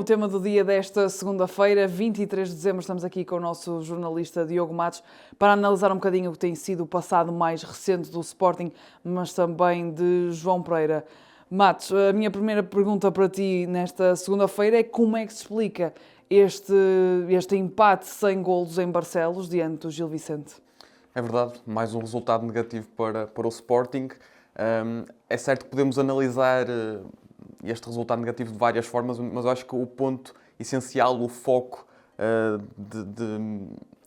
tema do dia desta segunda-feira, 23 de dezembro. Estamos aqui com o nosso jornalista Diogo Matos para analisar um bocadinho o que tem sido o passado mais recente do Sporting, mas também de João Pereira. Matos, a minha primeira pergunta para ti nesta segunda-feira é como é que se explica este empate sem golos em Barcelos diante do Gil Vicente? É verdade, mais um resultado negativo para o Sporting. É certo que podemos analisar este resultado negativo de várias formas, mas eu acho que o ponto essencial, o foco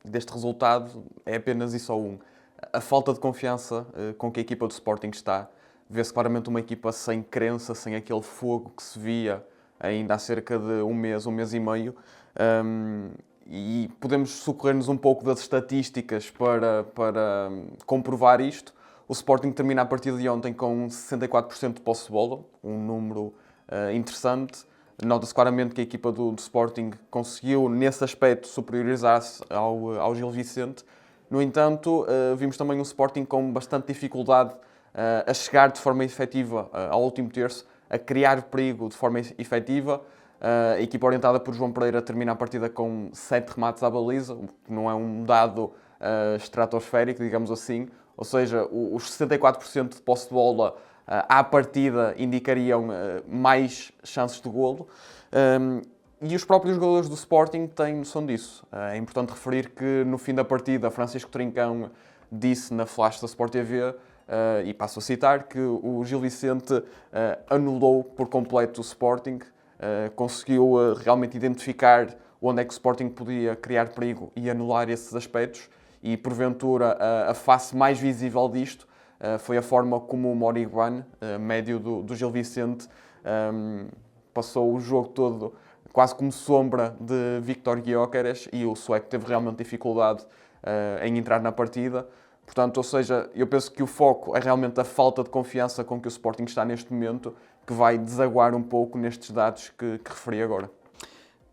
deste resultado é apenas e só um. A falta de confiança com que a equipa do Sporting está. Vê-se claramente uma equipa sem crença, sem aquele fogo que se via ainda há cerca de um mês e meio. E podemos socorrer-nos um pouco das estatísticas para comprovar isto. O Sporting termina a partida de ontem com 64% de posse de bola, um número interessante. Nota-se claramente que a equipa do Sporting conseguiu, nesse aspecto, superiorizar-se ao Gil Vicente. No entanto, vimos também um Sporting com bastante dificuldade a chegar de forma efetiva ao último terço, a criar perigo de forma efetiva. A equipa orientada por João Pereira termina a partida com 7 remates à baliza, o que não é um dado estratosférico, digamos assim. Ou seja, os 64% de posse de bola à partida indicariam mais chances de golo. E os próprios jogadores do Sporting têm noção disso. É importante referir que no fim da partida, Francisco Trincão disse na flash da Sport TV, e passo a citar, que o Gil Vicente anulou por completo o Sporting, conseguiu realmente identificar onde é que o Sporting podia criar perigo e anular esses aspectos. E, porventura, a face mais visível disto foi a forma como o Moriguan, médio do Gil Vicente, passou o jogo todo quase como sombra de Víctor Gyökeres, e o sueco teve realmente dificuldade em entrar na partida. Portanto, ou seja, eu penso que o foco é realmente a falta de confiança com que o Sporting está neste momento, que vai desaguar um pouco nestes dados que referi agora.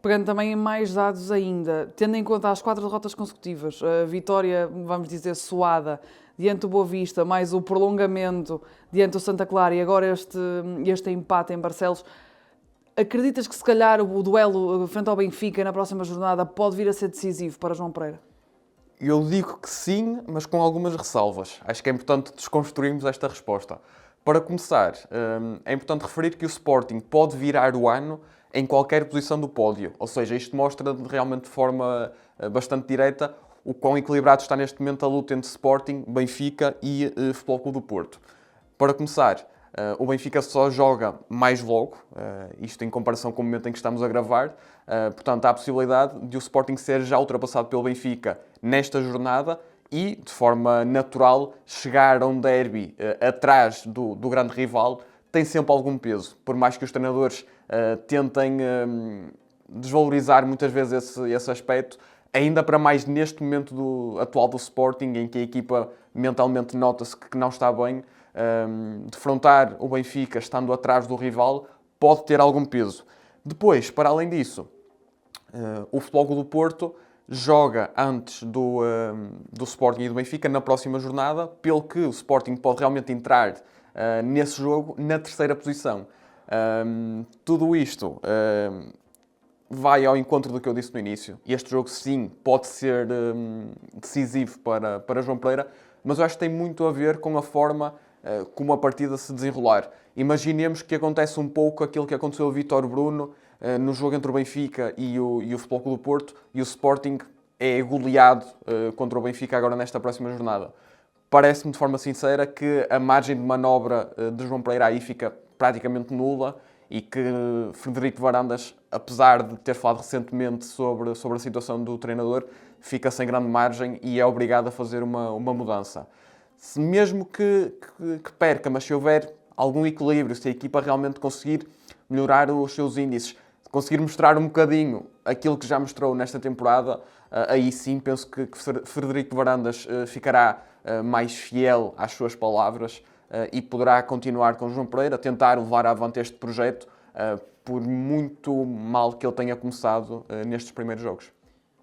Pegando também em mais dados ainda, tendo em conta as 4 derrotas consecutivas, a vitória, vamos dizer, suada, diante do Boa Vista, mais o prolongamento diante do Santa Clara e agora este empate em Barcelos, acreditas que se calhar o duelo frente ao Benfica na próxima jornada pode vir a ser decisivo para João Pereira? Eu digo que sim, mas com algumas ressalvas. Acho que é importante desconstruirmos esta resposta. Para começar, é importante referir que o Sporting pode virar o ano em qualquer posição do pódio. Ou seja, isto mostra realmente de forma bastante direta o quão equilibrado está neste momento a luta entre Sporting, Benfica e Futebol Clube do Porto. Para começar, o Benfica só joga mais logo, isto em comparação com o momento em que estamos a gravar. Portanto, há a possibilidade de o Sporting ser já ultrapassado pelo Benfica nesta jornada e, de forma natural, chegar a um derby atrás do grande rival tem sempre algum peso. Por mais que os treinadores tentem desvalorizar muitas vezes esse aspecto, ainda para mais neste momento atual do Sporting, em que a equipa mentalmente nota-se que não está bem, defrontar o Benfica estando atrás do rival pode ter algum peso. Depois, para além disso, o Futebol Clube do Porto joga antes do Sporting e do Benfica na próxima jornada, pelo que o Sporting pode realmente entrar nesse jogo na terceira posição. Tudo isto vai ao encontro do que eu disse no início. Este jogo, sim, pode ser decisivo para João Pereira, mas eu acho que tem muito a ver com a forma como a partida se desenrolar. Imaginemos que acontece um pouco aquilo que aconteceu ao Vítor Bruno no jogo entre o Benfica e o Futebol Clube do Porto, e o Sporting é goleado contra o Benfica agora nesta próxima jornada. Parece-me, de forma sincera, que a margem de manobra de João Pereira aí fica praticamente nula e que Frederico Varandas, apesar de ter falado recentemente sobre a situação do treinador, fica sem grande margem e é obrigado a fazer uma mudança. Se mesmo que perca, mas se houver algum equilíbrio, se a equipa realmente conseguir melhorar os seus índices, conseguir mostrar um bocadinho aquilo que já mostrou nesta temporada, aí sim penso que Frederico Varandas ficará mais fiel às suas palavras e poderá continuar com João Pereira, tentar levar avante este projeto, por muito mal que ele tenha começado nestes primeiros jogos.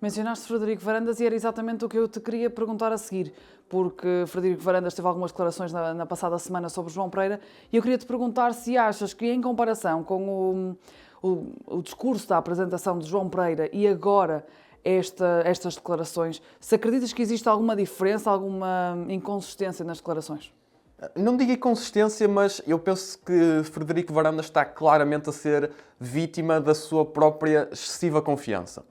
Mencionaste Frederico Varandas e era exatamente o que eu te queria perguntar a seguir, porque Frederico Varandas teve algumas declarações na passada semana sobre João Pereira e eu queria te perguntar se achas que, em comparação com o discurso da apresentação de João Pereira e agora estas declarações, se acreditas que existe alguma diferença, alguma inconsistência nas declarações? Não digo inconsistência, mas eu penso que Frederico Varandas está claramente a ser vítima da sua própria excessiva confiança.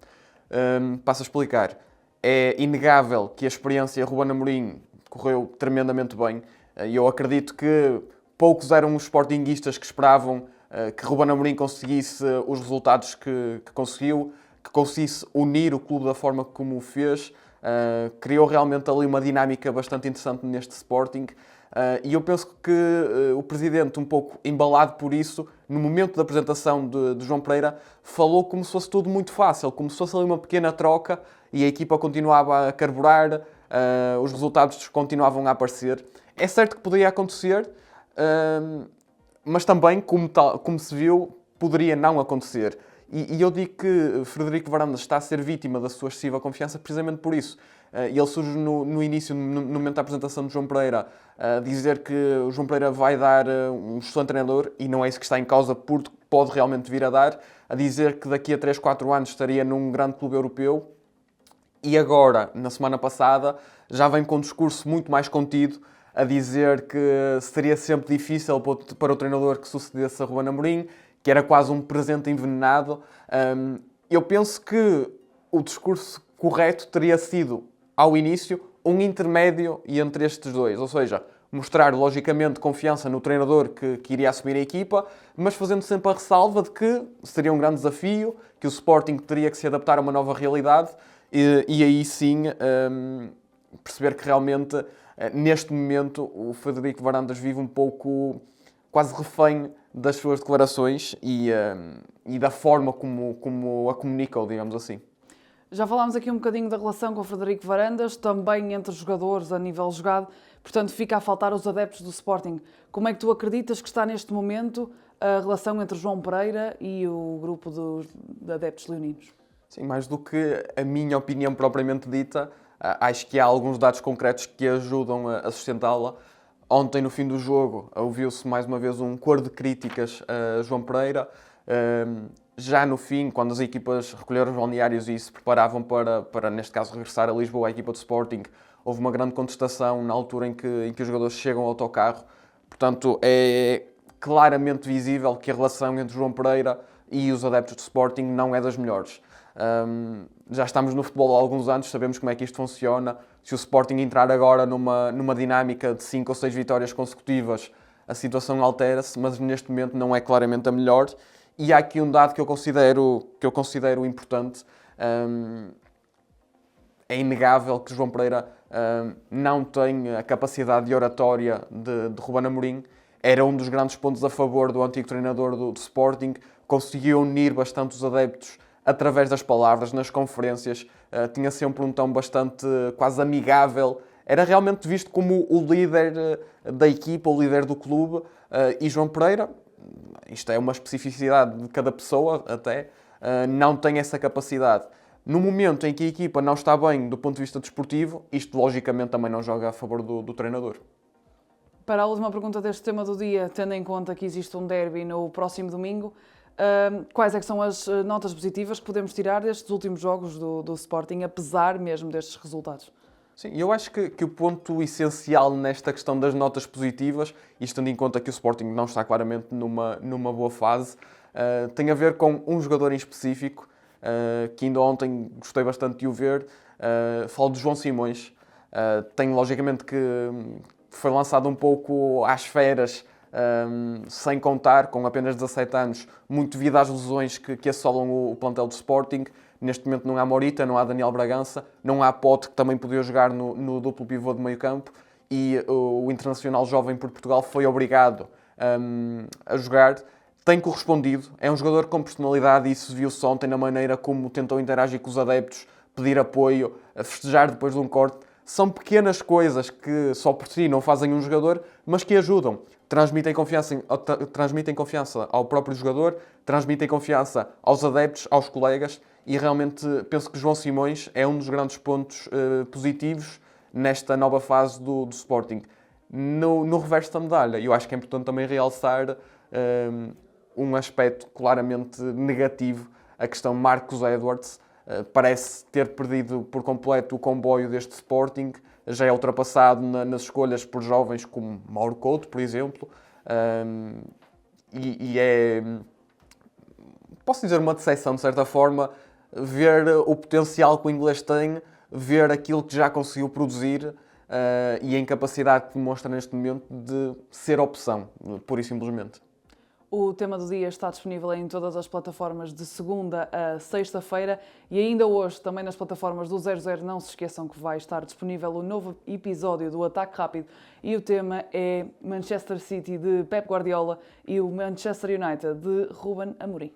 Passo a explicar. É inegável que a experiência Ruben Amorim correu tremendamente bem. E eu acredito que poucos eram os sportinguistas que esperavam que Ruben Amorim conseguisse os resultados que conseguiu, que conseguisse unir o clube da forma como o fez. Criou realmente ali uma dinâmica bastante interessante neste Sporting. E eu penso que o Presidente, um pouco embalado por isso, no momento da apresentação de João Pereira, falou como se fosse tudo muito fácil, como se fosse ali uma pequena troca e a equipa continuava a carburar, os resultados continuavam a aparecer. É certo que poderia acontecer, mas também, como se viu, poderia não acontecer. E eu digo que Frederico Varandas está a ser vítima da sua excessiva confiança precisamente por isso. Ele surge no início, no momento da apresentação de João Pereira, a dizer que o João Pereira vai dar um excelente treinador, e não é isso que está em causa, porque pode realmente vir a dar, a dizer que daqui a 3, 4 anos estaria num grande clube europeu, e agora, na semana passada, já vem com um discurso muito mais contido, a dizer que seria sempre difícil para o treinador que sucedesse a Ruben Amorim, que era quase um presente envenenado. Eu penso que o discurso correto teria sido, ao início, um intermédio entre estes dois. Ou seja, mostrar, logicamente, confiança no treinador que iria assumir a equipa, mas fazendo sempre a ressalva de que seria um grande desafio, que o Sporting teria que se adaptar a uma nova realidade e aí sim perceber que realmente, neste momento, o Frederico Varandas vive um pouco quase refém das suas declarações e da forma como a comunicam, digamos assim. Já falámos aqui um bocadinho da relação com o Frederico Varandas, também entre os jogadores a nível jogado, portanto fica a faltar os adeptos do Sporting. Como é que tu acreditas que está neste momento a relação entre João Pereira e o grupo de adeptos leoninos? Sim, mais do que a minha opinião propriamente dita, acho que há alguns dados concretos que ajudam a sustentá-la. Ontem, no fim do jogo, ouviu-se mais uma vez um coro de críticas a João Pereira. Já no fim, quando as equipas recolheram os balneários e se preparavam para, neste caso, regressar a Lisboa, a equipa do Sporting, houve uma grande contestação na altura em que os jogadores chegam ao autocarro. Portanto, é claramente visível que a relação entre João Pereira e os adeptos do Sporting não é das melhores. Já estamos no futebol há alguns anos, sabemos como é que isto funciona. Se o Sporting entrar agora numa dinâmica de 5 ou 6 vitórias consecutivas, a situação altera-se, mas neste momento não é claramente a melhor. E há aqui um dado que eu considero importante. É inegável que João Pereira não tem a capacidade de oratória de Ruben Amorim. Era um dos grandes pontos a favor do antigo treinador do Sporting. Conseguiu unir bastante os adeptos através das palavras, nas conferências. Tinha sempre um tom bastante quase amigável. Era realmente visto como o líder da equipa, o líder do clube. E João Pereira, isto é uma especificidade de cada pessoa até, não tem essa capacidade. No momento em que a equipa não está bem do ponto de vista desportivo, isto logicamente também não joga a favor do treinador. Para a última pergunta deste tema do dia, tendo em conta que existe um derby no próximo domingo, quais é que são as notas positivas que podemos tirar destes últimos jogos do Sporting, apesar mesmo destes resultados? Sim, eu acho que o ponto essencial nesta questão das notas positivas, isto tendo em conta que o Sporting não está claramente numa boa fase, tem a ver com um jogador em específico, que ainda ontem gostei bastante de o ver. Falo de João Simões. Tem logicamente que foi lançado um pouco às feras, sem contar, com apenas 17 anos, muito devido às lesões que assolam o plantel do Sporting. Neste momento não há Morita, não há Daniel Bragança, não há Pote, que também podia jogar no duplo pivô de meio campo, e o internacional jovem por Portugal foi obrigado a jogar. Tem correspondido, é um jogador com personalidade e isso viu-se ontem na maneira como tentou interagir com os adeptos, pedir apoio, a festejar depois de um corte. São pequenas coisas que só por si não fazem um jogador, mas que ajudam. Transmitem confiança ao próprio jogador, transmitem confiança aos adeptos, aos colegas, e realmente penso que João Simões é um dos grandes pontos positivos nesta nova fase do Sporting. No reverso da medalha, eu acho que é importante também realçar um aspecto claramente negativo, a questão Marcus Edwards. Parece ter perdido por completo o comboio deste Sporting, já é ultrapassado nas escolhas por jovens como Mauro Couto, por exemplo, e é, posso dizer, uma decepção, de certa forma, ver o potencial que o inglês tem, ver aquilo que já conseguiu produzir e a incapacidade que demonstra neste momento de ser opção, pura e simplesmente. O tema do dia está disponível em todas as plataformas de segunda a sexta-feira e ainda hoje também nas plataformas do 00. Não se esqueçam que vai estar disponível o novo episódio do Ataque Rápido e o tema é Manchester City de Pep Guardiola e o Manchester United de Ruben Amorim.